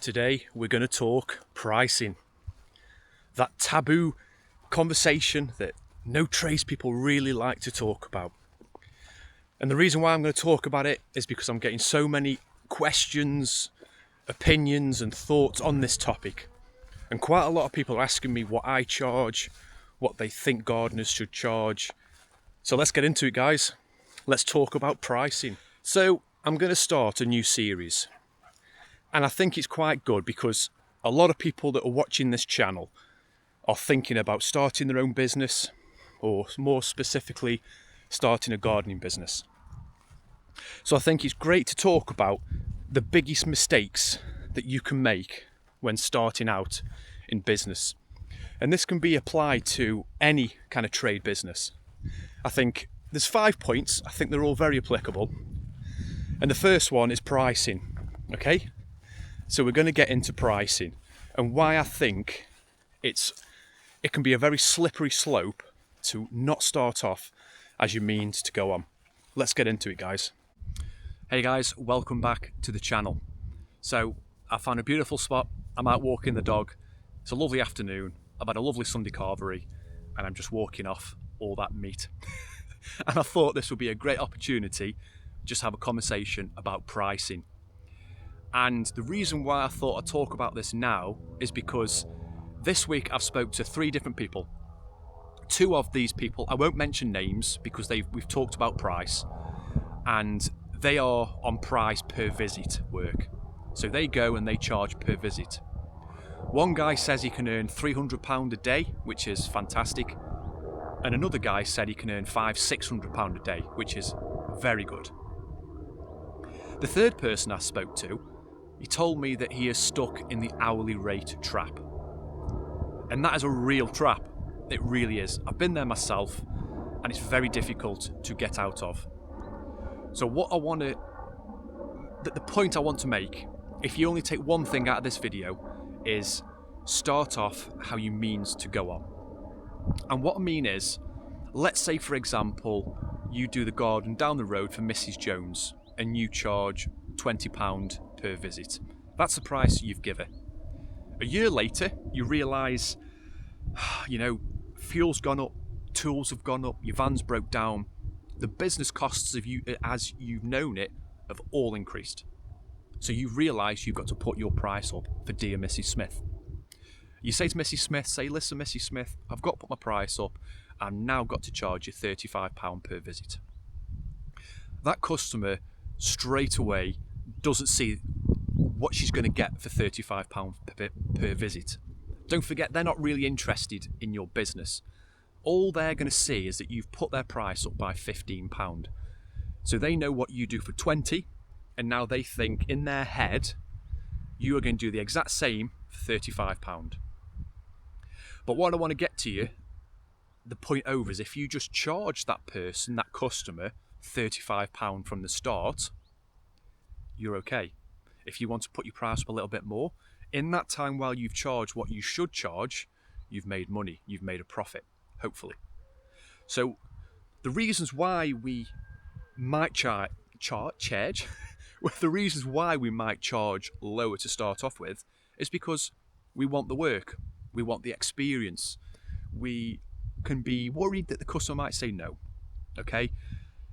Today we're going to talk pricing. That taboo conversation that no tradespeople really like to talk about. And the reason why I'm going to talk about it is because I'm getting so many questions, opinions and thoughts on this topic. And quite a lot of people are asking me what I charge, what they think gardeners should charge. So let's get into it, guys. Let's talk about pricing. So I'm going to start a new series. And I think it's quite good because a lot of people that are watching this channel are thinking about starting their own business, or more specifically, starting a gardening business. So I think it's great to talk about the biggest mistakes that you can make when starting out in business. And this can be applied to any kind of trade business. I think there's 5 points. I think they're all very applicable. And the first one is pricing, okay? So we're going to get into pricing and why I think it can be a very slippery slope to not start off as you mean to go on. Let's get into it, guys. Hey guys, welcome back to the channel. So I found a beautiful spot. I'm out walking the dog. It's a lovely afternoon. I've had a lovely Sunday carvery and I'm just walking off all that meat. And I thought this would be a great opportunity just have a conversation about pricing. And the reason why I thought I'd talk about this now is because this week I've spoke to 3 different people. 2 of these people, I won't mention names because we've talked about price, and they are on price per visit work. So they go and they charge per visit. One guy says he can earn £300 a day, which is fantastic. And another guy said he can earn £500-600 a day, which is very good. The third person I spoke to, he told me that he is stuck in the hourly rate trap. And that is a real trap. It really is. I've been there myself and it's very difficult to get out of. So the point I want to make, if you only take one thing out of this video, is start off how you means to go on. And what I mean is, let's say for example, you do the garden down the road for Mrs. Jones and you charge £20 per visit. That's the price you've given. A year later, you realise, fuel's gone up, tools have gone up, your van's broke down. The business costs of you, as you've known it, have all increased. So you realise you've got to put your price up for dear Mrs. Smith. You say to Mrs. Smith, listen, Mrs. Smith, I've got to put my price up. I've now got to charge you £35 per visit. That customer straight away doesn't see what she's going to get for £35 per visit. Don't forget, they're not really interested in your business. All they're going to see is that you've put their price up by £15. So they know what you do for 20, and now they think in their head you are going to do the exact same for £35. But what I want to get to you, the point over, is if you just charge that person, that customer, £35 from the start, you're okay. If you want to put your price up a little bit more, in that time while you've charged what you should charge, you've made money, you've made a profit, hopefully. So the reasons why we might charge the reasons why we might charge lower to start off with is because we want the work, we want the experience. We can be worried that the customer might say no, okay?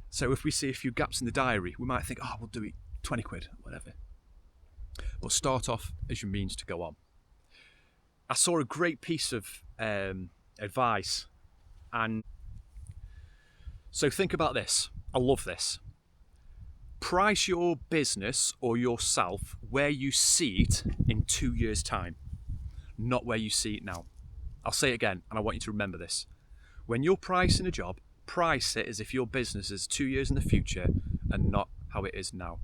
So if we see a few gaps in the diary, we might think, we'll do it 20 quid, whatever. But start off as your means to go on. I saw a great piece of advice, and so think about this. I love this. Price your business or yourself where you see it in 2 years' time, not where you see it now. I'll say it again, and I want you to remember this. When you're pricing a job, price it as if your business is 2 years in the future and not how it is now.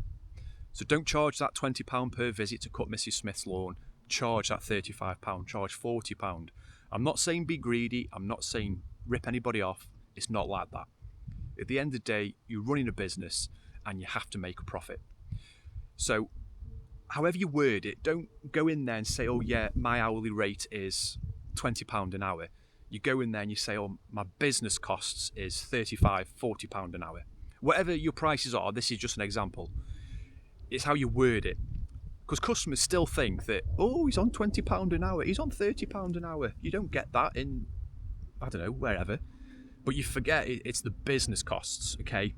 So don't charge that £20 per visit to cut Mrs. Smith's lawn. Charge that £35, charge £40. I'm not saying be greedy. I'm not saying rip anybody off. It's not like that. At the end of the day, you're running a business and you have to make a profit. So however you word it, don't go in there and say, oh yeah, my hourly rate is £20 an hour. You go in there and you say, oh, my business costs is £35, £40 an hour. Whatever your prices are, this is just an example. It's how you word it. Because customers still think that, oh, he's on £20 an hour, he's on £30 an hour. You don't get that in, I don't know, wherever. But you forget it's the business costs, okay?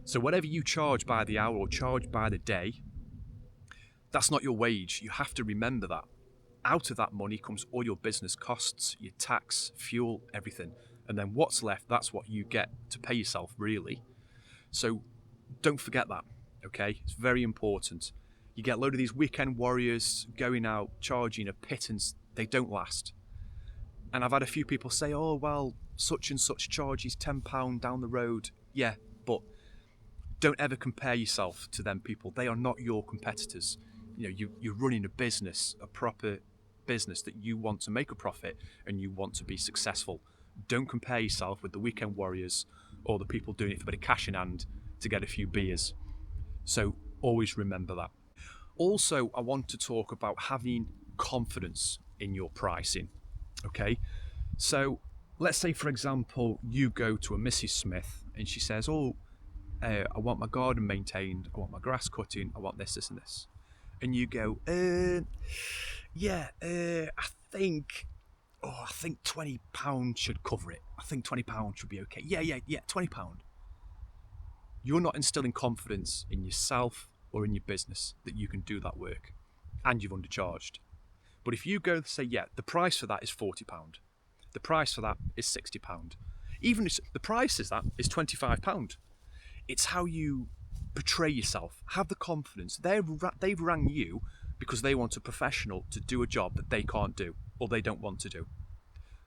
So whatever you charge by the hour or charge by the day, that's not your wage. You have to remember that. Out of that money comes all your business costs, your tax, fuel, everything. And then what's left, that's what you get to pay yourself, really. So don't forget that, okay? It's very important. You get a load of these weekend warriors going out, charging a pittance. They don't last. And I've had a few people say, oh, well, such and such charges £10 down the road. Yeah, but don't ever compare yourself to them people. They are not your competitors. You know, you're running a business, a proper business that you want to make a profit and you want to be successful. Don't compare yourself with the weekend warriors or the people doing it for a bit of cash in hand to get a few beers. So always remember that. Also, I want to talk about having confidence in your pricing. Okay, so let's say, for example, you go to a Mrs. Smith and she says, oh, I want my garden maintained, I want my grass cutting, I want this, this and this. And you go, I think £20 should cover it. I think £20 should be okay. Yeah, £20. You're not instilling confidence in yourself or in your business that you can do that work, and you've undercharged. But if you go and say, yeah, the price for that is £40, the price for that is £60, even if the price is that is £25, it's how you portray yourself. Have the confidence. They've rang you because they want a professional to do a job that they can't do or they don't want to do.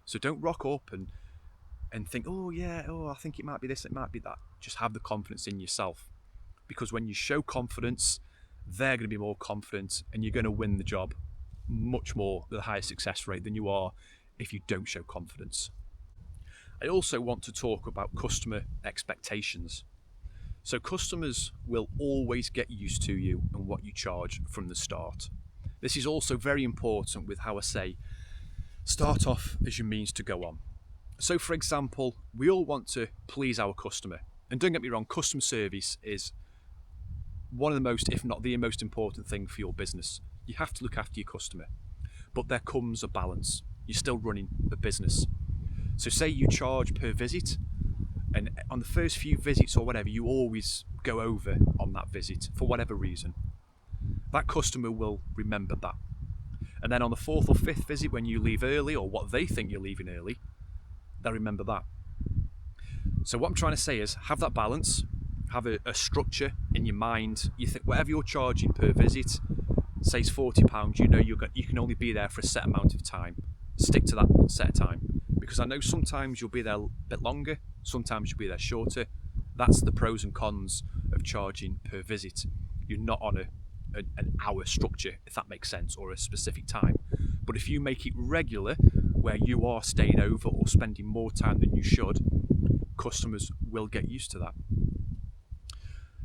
So don't rock up and think, I think it might be this, it might be that. Just have the confidence in yourself, because when you show confidence, they're going to be more confident and you're going to win the job much more, the higher success rate than you are if you don't show confidence. I also want to talk about customer expectations. So customers will always get used to you and what you charge from the start. This is also very important with how I say, start off as your means to go on. So for example, we all want to please our customer. And don't get me wrong, customer service is one of the most, if not the most important thing for your business. You have to look after your customer. But there comes a balance. You're still running a business. So say you charge per visit, and on the first few visits or whatever, you always go over on that visit for whatever reason. That customer will remember that. And then on the fourth or fifth visit, when you leave early, or what they think you're leaving early, they'll remember that. So what I'm trying to say is, have that balance, have a structure in your mind. You think whatever you're charging per visit, say it's £40, you know you can only be there for a set amount of time. Stick to that set time. Because I know sometimes you'll be there a bit longer, sometimes you'll be there shorter. That's the pros and cons of charging per visit. You're not on an hour structure, if that makes sense, or a specific time. But if you make it regular, where you are staying over or spending more time than you should, customers will get used to that.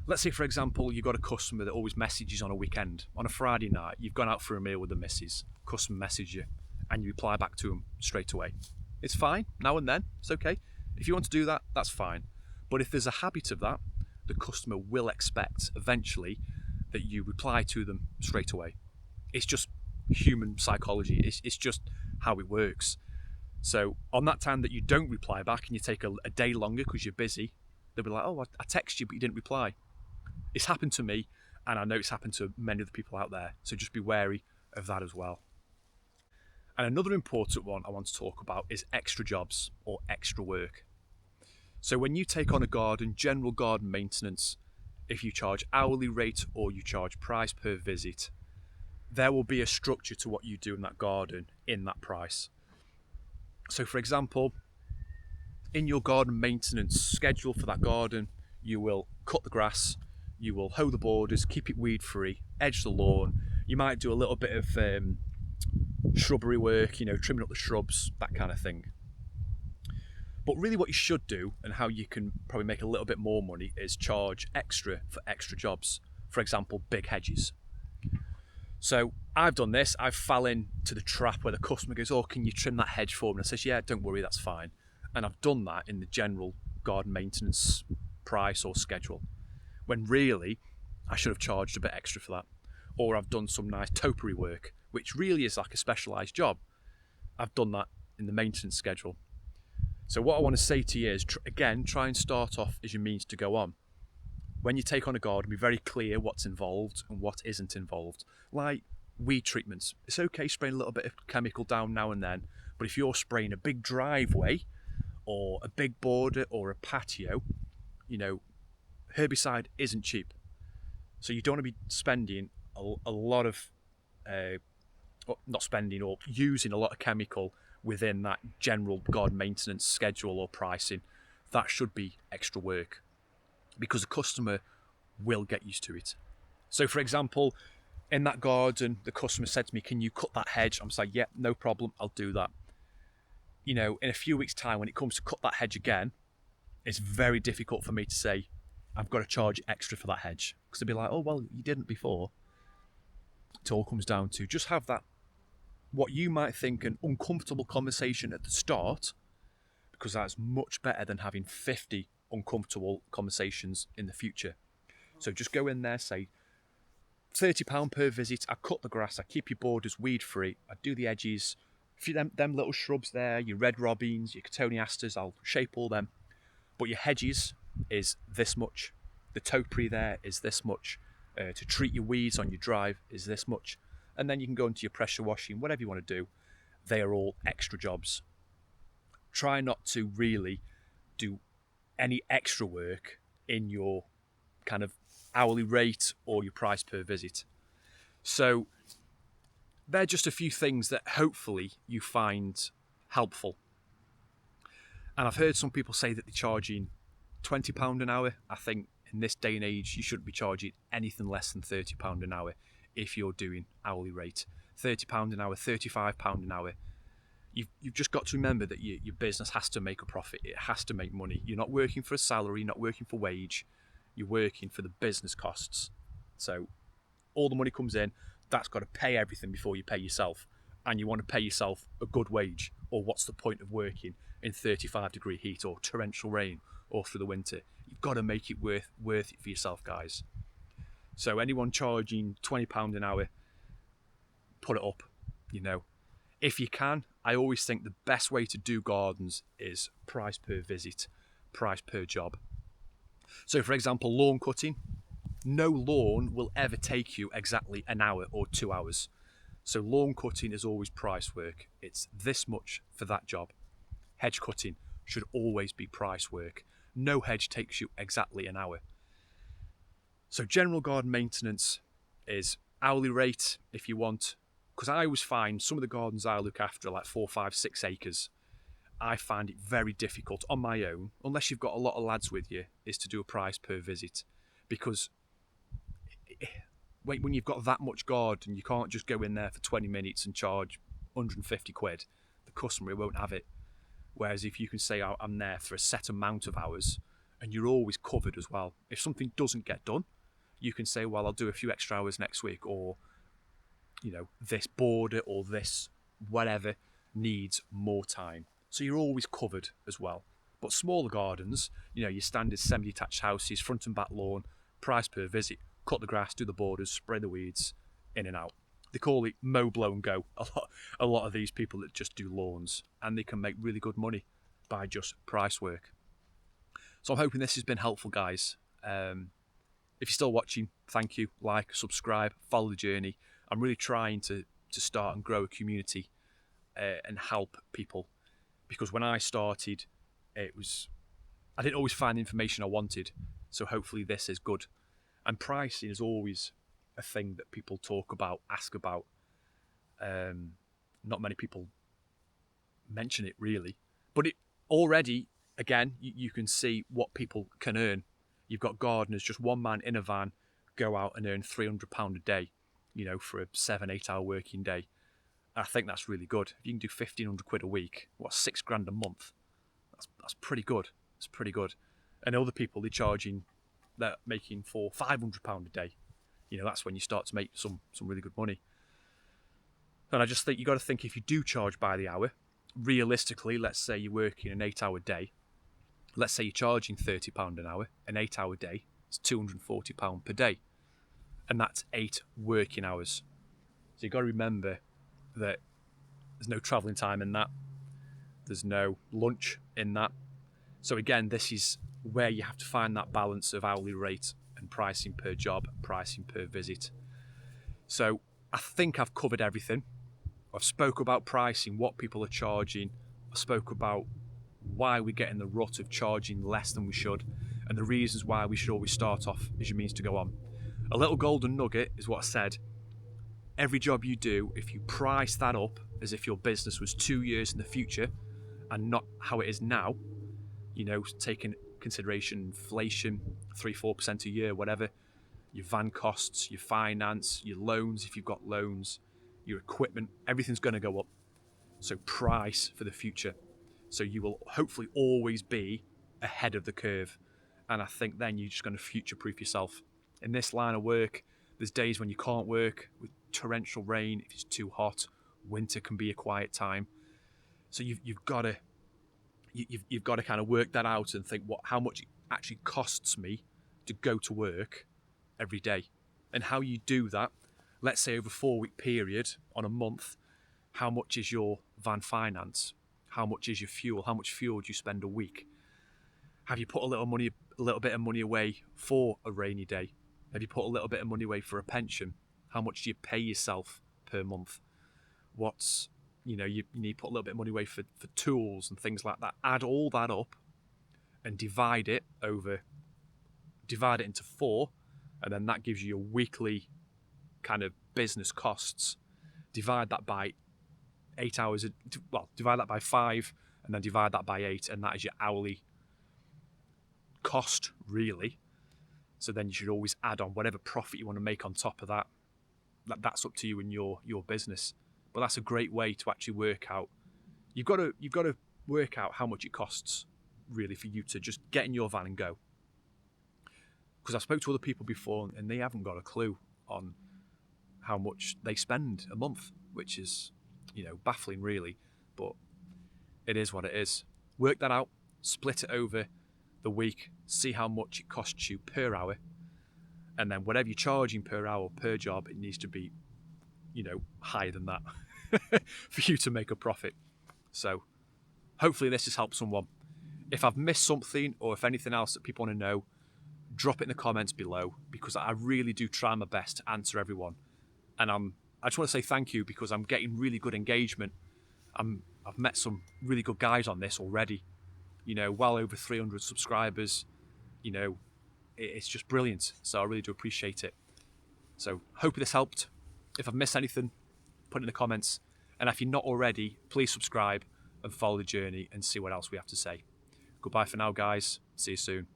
Let's say, for example, you've got a customer that always messages on a weekend. On a Friday night, you've gone out for a meal with the missus, customer message you, and you reply back to them straight away. It's fine, now and then, it's okay. If you want to do that, that's fine. But if there's a habit of that, the customer will expect eventually that you reply to them straight away. It's just human psychology, it's just how it works. So on that time that you don't reply back and you take a day longer because you're busy, they'll be like, oh, I texted you but you didn't reply. It's happened to me, and I know it's happened to many other people out there, so just be wary of that as well. And another important one I want to talk about is extra jobs or extra work. So when you take on a garden, general garden maintenance, if you charge hourly rate or you charge price per visit, there will be a structure to what you do in that garden in that price. So for example, in your garden maintenance schedule for that garden, you will cut the grass, you will hoe the borders, keep it weed free, edge the lawn, you might do a little bit of shrubbery work, trimming up the shrubs, that kind of thing. But really what you should do, and how you can probably make a little bit more money, is charge extra for extra jobs. For example, big hedges. So I've done this, I've fallen to the trap where the customer goes, oh, can you trim that hedge for me? And I says, yeah, don't worry, that's fine. And I've done that in the general garden maintenance price or schedule, when really I should have charged a bit extra for that. or I've done some nice topiary work, which really is like a specialised job. I've done that in the maintenance schedule. So what I want to say to you is, again, try and start off as your means to go on. When you take on a garden, be very clear what's involved and what isn't involved. Like weed treatments, it's okay spraying a little bit of chemical down now and then, but if you're spraying a big driveway or a big border or a patio, herbicide isn't cheap. So you don't want to be spending a lot of, not spending or using a lot of chemical within that general garden maintenance schedule or pricing. That should be extra work because the customer will get used to it. So for example, in that garden, the customer said to me, can you cut that hedge? I'm like, yeah, no problem, I'll do that. In a few weeks' time, when it comes to cut that hedge again, it's very difficult for me to say, I've got to charge extra for that hedge. Because they'll be like, oh, well, you didn't before. It all comes down to just have that, what you might think an uncomfortable conversation at the start, because that's much better than having 50 uncomfortable conversations in the future. So just go in there, say, £30 per visit, I cut the grass, I keep your borders weed free, I do the edges, them little shrubs there, your red robins, your cotoneasters, I'll shape all them. But your hedges is this much. The topiary there is this much. To treat your weeds on your drive is this much. And then you can go into your pressure washing, whatever you want to do. They are all extra jobs. Try not to really do any extra work in your kind of hourly rate or your price per visit. So they're just a few things that hopefully you find helpful. And I've heard some people say that they're charging £20 an hour. I think in this day and age, you shouldn't be charging anything less than £30 an hour if you're doing hourly rate. £30 an hour, £35 an hour. You've just got to remember that your business has to make a profit. It has to make money. You're not working for a salary, you're not working for wage. You're working for the business costs. So all the money comes in, that's got to pay everything before you pay yourself. And you want to pay yourself a good wage, or what's the point of working in 35-degree heat or torrential rain or through the winter? You've got to make it worth it for yourself, guys. So anyone charging £20 an hour, put it up, If you can, I always think the best way to do gardens is price per visit, price per job. So for example, lawn cutting, no lawn will ever take you exactly an hour or 2 hours. So lawn cutting is always price work. It's this much for that job. Hedge cutting should always be price work. No hedge takes you exactly an hour. So general garden maintenance is hourly rate if you want, because I always find some of the gardens I look after are like 4, 5, 6 acres. I find it very difficult on my own, unless you've got a lot of lads with you, is to do a price per visit. Because when you've got that much garden, you can't just go in there for 20 minutes and charge 150 quid. The customer won't have it. Whereas if you can say, I'm there for a set amount of hours, and you're always covered as well. If something doesn't get done, you can say, well, I'll do a few extra hours next week, or, this border or this whatever needs more time. So you're always covered as well. But smaller gardens, your standard semi-detached houses, front and back lawn, price per visit, cut the grass, do the borders, spray the weeds, in and out. They call it mow, blow and go. A lot of these people that just do lawns, and they can make really good money by just price work. So I'm hoping this has been helpful, guys. If you're still watching, thank you. Like, subscribe, follow the journey. I'm really trying to start and grow a community and help people. Because when I started, I didn't always find the information I wanted. So hopefully this is good. And pricing is always a thing that people talk about, ask about. Not many people mention it really. But it already, again, you can see what people can earn. You've got gardeners, just one man in a van, go out and earn £300 a day, for a 7-8 hour working day. I think that's really good. If you can do 1,500 quid a week, £6,000 a month? That's pretty good. It's pretty good. And other people, they're making £400-500 a day. That's when you start to make some really good money. And I just think you got to think, if you do charge by the hour, realistically, let's say you're working an 8-hour day. Let's say you're charging £30 an hour, an 8-hour day. It's £240 per day. and that's 8 working hours. So you've got to remember that there's no travelling time in that. There's no lunch in that. So again, this is where you have to find that balance of hourly rate and pricing per job, pricing per visit. So I think I've covered everything. I've spoke about pricing, what people are charging. I spoke about why we get in the rut of charging less than we should, and the reasons why we should always start off as your means to go on. A little golden nugget is what I said. Every job you do, if you price that up as if your business was 2 years in the future and not how it is now, taking consideration inflation, 3-4% a year, whatever, your van costs, your finance, your loans, if you've got loans, your equipment, everything's going to go up. So price for the future. So you will hopefully always be ahead of the curve. And I think then you're just going to future-proof yourself. In this line of work, there's days when you can't work with torrential rain, if it's too hot. Winter can be a quiet time. So you've got to kind of work that out and think how much it actually costs me to go to work every day. And how you do that, let's say over a 4-week period on a month, how much is your van finance? How much is your fuel? How much fuel do you spend a week? Have you put a little bit of money away for a rainy day? Have you put a little bit of money away for a pension? How much do you pay yourself per month? You need to put a little bit of money away for tools and things like that. Add all that up and divide it into 4, and then that gives you your weekly kind of business costs. Divide that by 8 hours, divide that by 5, and then divide that by 8, and that is your hourly cost, really. So then you should always add on whatever profit you want to make on top of that. That's up to you and your business. But that's a great way to actually work out. You've got to work out how much it costs, really, for you to just get in your van and go. Because I spoke to other people before, and they haven't got a clue on how much they spend a month, which is, baffling, really. But it is what it is. Work that out, split it over the week, see how much it costs you per hour, and then whatever you're charging per hour, per job, it needs to be, higher than that for you to make a profit. So hopefully this has helped someone. If I've missed something or if anything else that people want to know, drop it in the comments below, because I really do try my best to answer everyone. And I just want to say thank you, because I'm getting really good engagement. I've met some really good guys on this already, well over 300 subscribers. It's just brilliant. So I really do appreciate it. So hope this helped. If I've missed anything, put it in the comments. And if you're not already, please subscribe and follow the journey and see what else we have to say. Goodbye for now, guys. See you soon.